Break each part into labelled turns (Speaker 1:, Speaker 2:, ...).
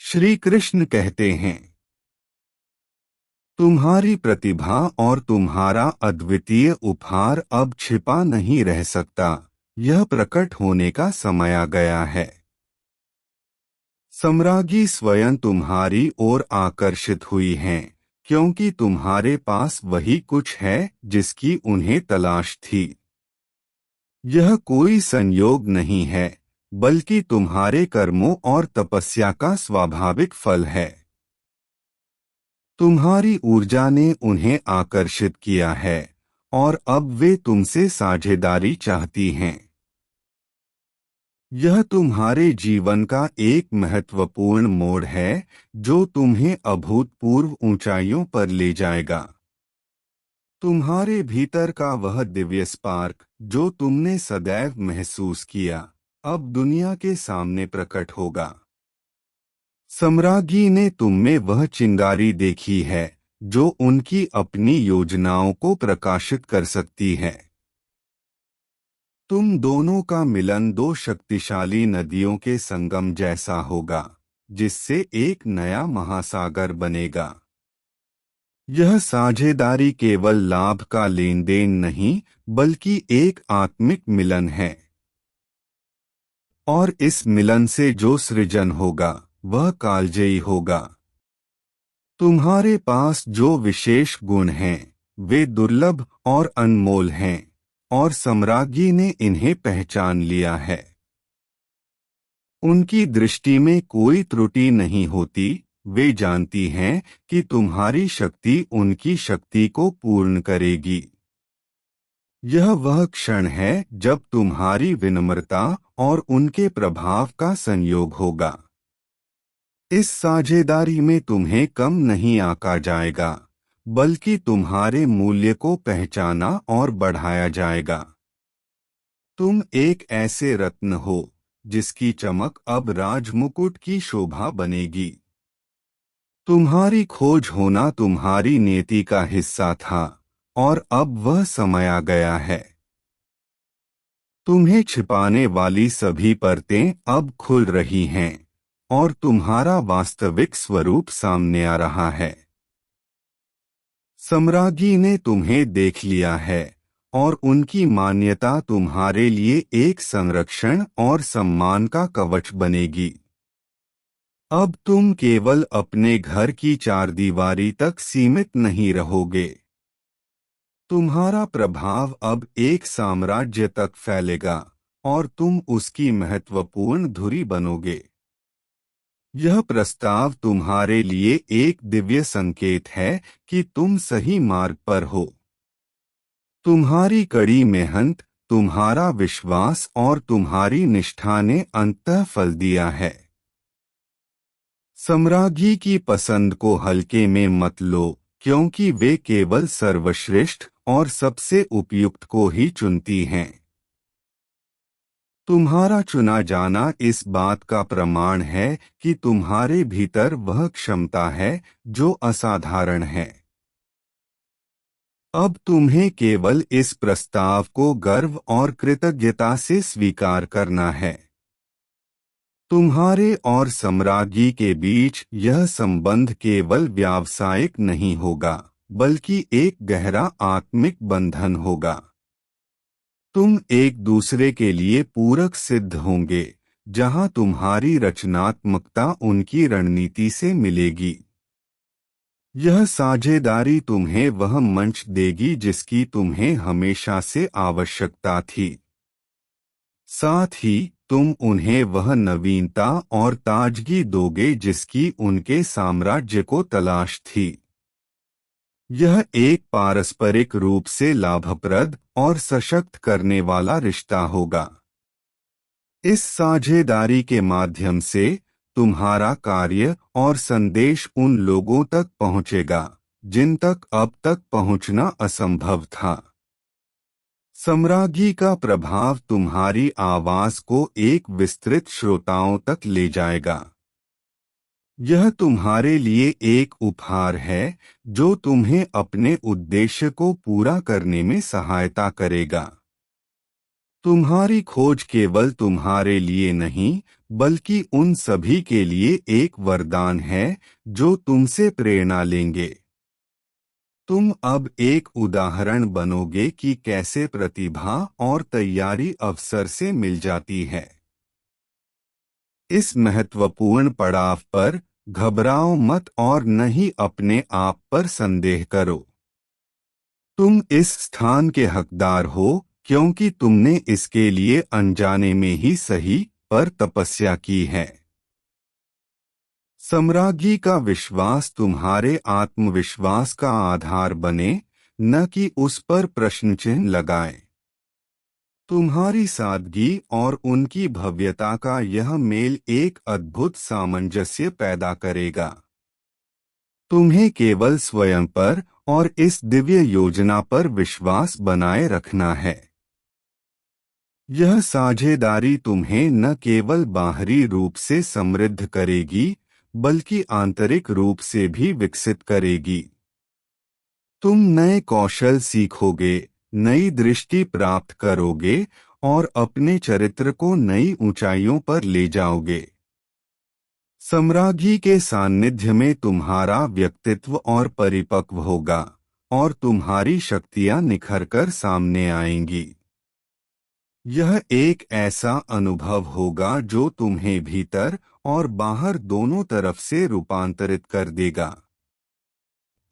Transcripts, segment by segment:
Speaker 1: श्री कृष्ण कहते हैं, तुम्हारी प्रतिभा और तुम्हारा अद्वितीय उपहार अब छिपा नहीं रह सकता, यह प्रकट होने का समय आ गया है। सम्राज्ञी स्वयं तुम्हारी ओर आकर्षित हुई हैं, क्योंकि तुम्हारे पास वही कुछ है जिसकी उन्हें तलाश थी। यह कोई संयोग नहीं है, बल्कि तुम्हारे कर्मों और तपस्या का स्वाभाविक फल है। तुम्हारी ऊर्जा ने उन्हें आकर्षित किया है और अब वे तुमसे साझेदारी चाहती हैं। यह तुम्हारे जीवन का एक महत्वपूर्ण मोड़ है जो तुम्हें अभूतपूर्व ऊंचाइयों पर ले जाएगा। तुम्हारे भीतर का वह दिव्य स्पार्क जो तुमने सदैव महसूस किया, अब दुनिया के सामने प्रकट होगा। सम्राज्ञी ने तुममें वह चिंगारी देखी है जो उनकी अपनी योजनाओं को प्रकाशित कर सकती है। तुम दोनों का मिलन दो शक्तिशाली नदियों के संगम जैसा होगा, जिससे एक नया महासागर बनेगा। यह साझेदारी केवल लाभ का लेन देन नहीं, बल्कि एक आत्मिक मिलन है। और इस मिलन से जो सृजन होगा, वह कालजयी होगा। तुम्हारे पास जो विशेष गुण हैं, वे दुर्लभ और अनमोल हैं, और सम्राज्ञी ने इन्हें पहचान लिया है। उनकी दृष्टि में कोई त्रुटि नहीं होती। वे जानती हैं कि तुम्हारी शक्ति उनकी शक्ति को पूर्ण करेगी। यह वह क्षण है जब तुम्हारी विनम्रता और उनके प्रभाव का संयोग होगा। इस साझेदारी में तुम्हें कम नहीं आंका जाएगा, बल्कि तुम्हारे मूल्य को पहचाना और बढ़ाया जाएगा। तुम एक ऐसे रत्न हो जिसकी चमक अब राजमुकुट की शोभा बनेगी। तुम्हारी खोज होना तुम्हारी नियति का हिस्सा था, और अब वह समय आ गया है। तुम्हें छिपाने वाली सभी परतें अब खुल रही हैं, और तुम्हारा वास्तविक स्वरूप सामने आ रहा है। सम्राज्ञी ने तुम्हें देख लिया है, और उनकी मान्यता तुम्हारे लिए एक संरक्षण और सम्मान का कवच बनेगी। अब तुम केवल अपने घर की चारदीवारी तक सीमित नहीं रहोगे। तुम्हारा प्रभाव अब एक साम्राज्य तक फैलेगा, और तुम उसकी महत्वपूर्ण धुरी बनोगे। यह प्रस्ताव तुम्हारे लिए एक दिव्य संकेत है कि तुम सही मार्ग पर हो। तुम्हारी कड़ी मेहनत, तुम्हारा विश्वास और तुम्हारी निष्ठा ने अंततः फल दिया है। सम्राज्ञी की पसंद को हल्के में मत लो, क्योंकि वे केवल सर्वश्रेष्ठ और सबसे उपयुक्त को ही चुनती हैं। तुम्हारा चुना जाना इस बात का प्रमाण है कि तुम्हारे भीतर वह क्षमता है जो असाधारण है। अब तुम्हें केवल इस प्रस्ताव को गर्व और कृतज्ञता से स्वीकार करना है। तुम्हारे और सम्राज्ञी के बीच यह संबंध केवल व्यावसायिक नहीं होगा, बल्कि एक गहरा आत्मिक बंधन होगा। तुम एक दूसरे के लिए पूरक सिद्ध होंगे, जहां तुम्हारी रचनात्मकता उनकी रणनीति से मिलेगी। यह साझेदारी तुम्हें वह मंच देगी जिसकी तुम्हें हमेशा से आवश्यकता थी। साथ ही तुम उन्हें वह नवीनता और ताजगी दोगे जिसकी उनके साम्राज्य को तलाश थी। यह एक पारस्परिक रूप से लाभप्रद और सशक्त करने वाला रिश्ता होगा। इस साझेदारी के माध्यम से तुम्हारा कार्य और संदेश उन लोगों तक पहुंचेगा जिन तक अब तक पहुंचना असंभव था। सम्राज्ञी का प्रभाव तुम्हारी आवाज को एक विस्तृत श्रोताओं तक ले जाएगा। यह तुम्हारे लिए एक उपहार है जो तुम्हें अपने उद्देश्य को पूरा करने में सहायता करेगा। तुम्हारी खोज केवल तुम्हारे लिए नहीं, बल्कि उन सभी के लिए एक वरदान है जो तुमसे प्रेरणा लेंगे। तुम अब एक उदाहरण बनोगे कि कैसे प्रतिभा और तैयारी अवसर से मिल जाती है। इस महत्वपूर्ण पड़ाव पर घबराओ मत और न ही अपने आप पर संदेह करो। तुम इस स्थान के हकदार हो क्योंकि तुमने इसके लिए अनजाने में ही सही पर तपस्या की है। सम्राज्ञी का विश्वास तुम्हारे आत्मविश्वास का आधार बने, न कि उस पर प्रश्न चिन्ह लगाए। तुम्हारी सादगी और उनकी भव्यता का यह मेल एक अद्भुत सामंजस्य पैदा करेगा। तुम्हें केवल स्वयं पर और इस दिव्य योजना पर विश्वास बनाए रखना है। यह साझेदारी तुम्हें न केवल बाहरी रूप से समृद्ध करेगी, बल्कि आंतरिक रूप से भी विकसित करेगी। तुम नए कौशल सीखोगे, नई दृष्टि प्राप्त करोगे और अपने चरित्र को नई ऊंचाइयों पर ले जाओगे। सम्राज्ञी के सान्निध्य में तुम्हारा व्यक्तित्व और परिपक्व होगा और तुम्हारी शक्तियां निखरकर सामने आएंगी। यह एक ऐसा अनुभव होगा जो तुम्हें भीतर और बाहर दोनों तरफ से रूपांतरित कर देगा।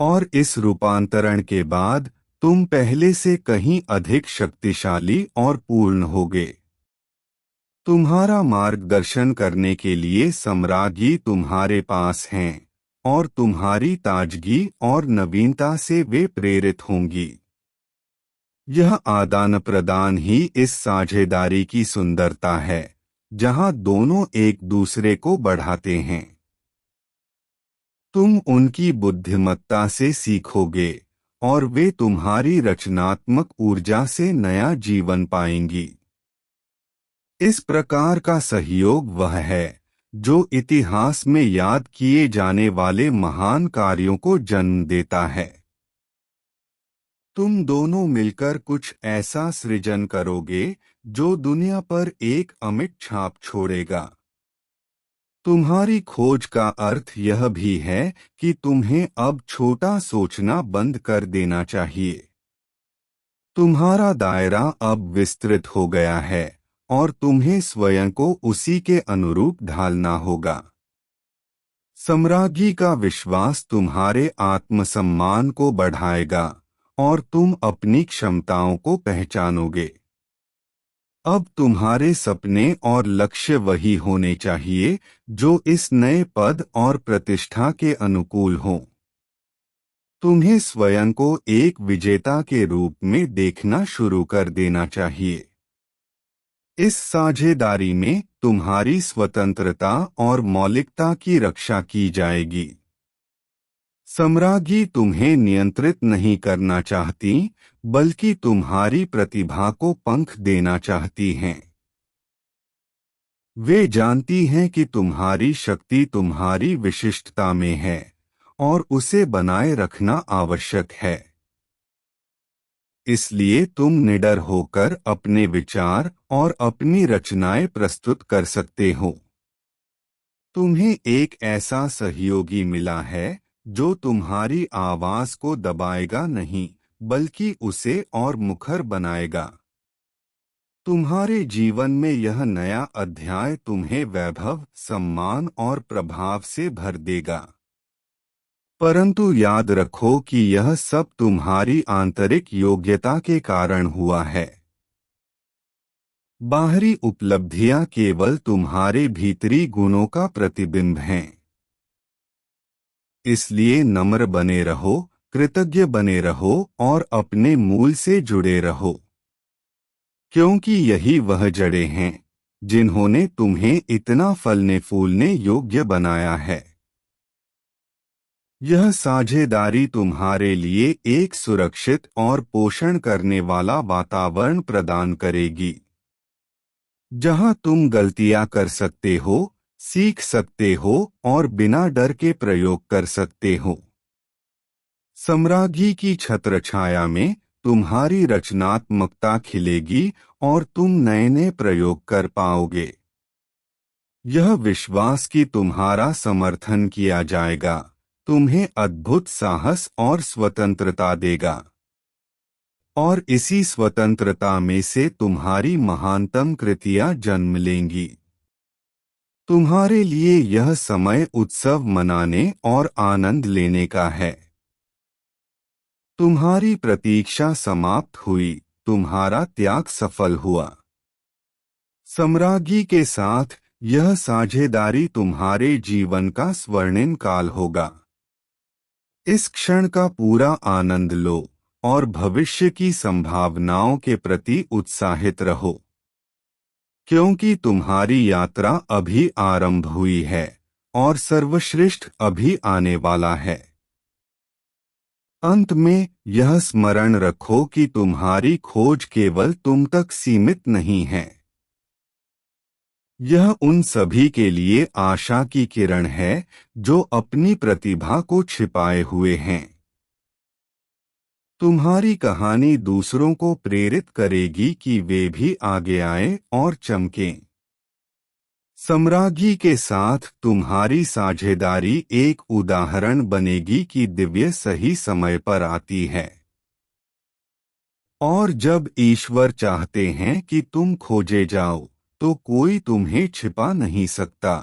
Speaker 1: और इस रूपांतरण के बाद तुम पहले से कहीं अधिक शक्तिशाली और पूर्ण होगे। तुम्हारा मार्गदर्शन करने के लिए सम्राज्ञी तुम्हारे पास हैं और तुम्हारी ताजगी और नवीनता से वे प्रेरित होंगी। यह आदान प्रदान ही इस साझेदारी की सुंदरता है, जहां दोनों एक दूसरे को बढ़ाते हैं। तुम उनकी बुद्धिमत्ता से सीखोगे और वे तुम्हारी रचनात्मक ऊर्जा से नया जीवन पाएंगी। इस प्रकार का सहयोग वह है जो इतिहास में याद किए जाने वाले महान कार्यों को जन्म देता है। तुम दोनों मिलकर कुछ ऐसा सृजन करोगे जो दुनिया पर एक अमिट छाप छोड़ेगा। तुम्हारी खोज का अर्थ यह भी है कि तुम्हें अब छोटा सोचना बंद कर देना चाहिए। तुम्हारा दायरा अब विस्तृत हो गया है और तुम्हें स्वयं को उसी के अनुरूप ढालना होगा। सम्राज्ञी का विश्वास तुम्हारे आत्मसम्मान को बढ़ाएगा और तुम अपनी क्षमताओं को पहचानोगे। अब तुम्हारे सपने और लक्ष्य वही होने चाहिए जो इस नए पद और प्रतिष्ठा के अनुकूल हों। तुम्हें स्वयं को एक विजेता के रूप में देखना शुरू कर देना चाहिए। इस साझेदारी में तुम्हारी स्वतंत्रता और मौलिकता की रक्षा की जाएगी। सम्राज्ञी तुम्हें नियंत्रित नहीं करना चाहती, बल्कि तुम्हारी प्रतिभा को पंख देना चाहती हैं। वे जानती हैं कि तुम्हारी शक्ति तुम्हारी विशिष्टता में है और उसे बनाए रखना आवश्यक है। इसलिए तुम निडर होकर अपने विचार और अपनी रचनाएं प्रस्तुत कर सकते हो। तुम्हें एक ऐसा सहयोगी मिला है जो तुम्हारी आवाज को दबाएगा नहीं, बल्कि उसे और मुखर बनाएगा। तुम्हारे जीवन में यह नया अध्याय तुम्हें वैभव, सम्मान और प्रभाव से भर देगा। परंतु याद रखो कि यह सब तुम्हारी आंतरिक योग्यता के कारण हुआ है। बाहरी उपलब्धियां केवल तुम्हारे भीतरी गुणों का प्रतिबिंब हैं। इसलिए नम्र बने रहो, कृतज्ञ बने रहो और अपने मूल से जुड़े रहो, क्योंकि यही वह जड़ें हैं जिन्होंने तुम्हें इतना फलने फूलने योग्य बनाया है। यह साझेदारी तुम्हारे लिए एक सुरक्षित और पोषण करने वाला वातावरण प्रदान करेगी, जहां तुम गलतियां कर सकते हो, सीख सकते हो और बिना डर के प्रयोग कर सकते हो। सम्राज्ञी की छत्रछाया में तुम्हारी रचनात्मकता खिलेगी और तुम नए नए प्रयोग कर पाओगे। यह विश्वास कि तुम्हारा समर्थन किया जाएगा तुम्हें अद्भुत साहस और स्वतंत्रता देगा, और इसी स्वतंत्रता में से तुम्हारी महानतम कृतियां जन्म लेंगी। तुम्हारे लिए यह समय उत्सव मनाने और आनंद लेने का है। तुम्हारी प्रतीक्षा समाप्त हुई, तुम्हारा त्याग सफल हुआ। सम्राज्ञी के साथ यह साझेदारी तुम्हारे जीवन का स्वर्णिम काल होगा। इस क्षण का पूरा आनंद लो और भविष्य की संभावनाओं के प्रति उत्साहित रहो, क्योंकि तुम्हारी यात्रा अभी आरंभ हुई है और सर्वश्रेष्ठ अभी आने वाला है। अंत में यह स्मरण रखो कि तुम्हारी खोज केवल तुम तक सीमित नहीं है। यह उन सभी के लिए आशा की किरण है जो अपनी प्रतिभा को छिपाए हुए हैं। तुम्हारी कहानी दूसरों को प्रेरित करेगी कि वे भी आगे आएं और चमकें। सम्राज्ञी के साथ तुम्हारी साझेदारी एक उदाहरण बनेगी कि दिव्य सही समय पर आती है, और जब ईश्वर चाहते हैं कि तुम खोजे जाओ तो कोई तुम्हें छिपा नहीं सकता।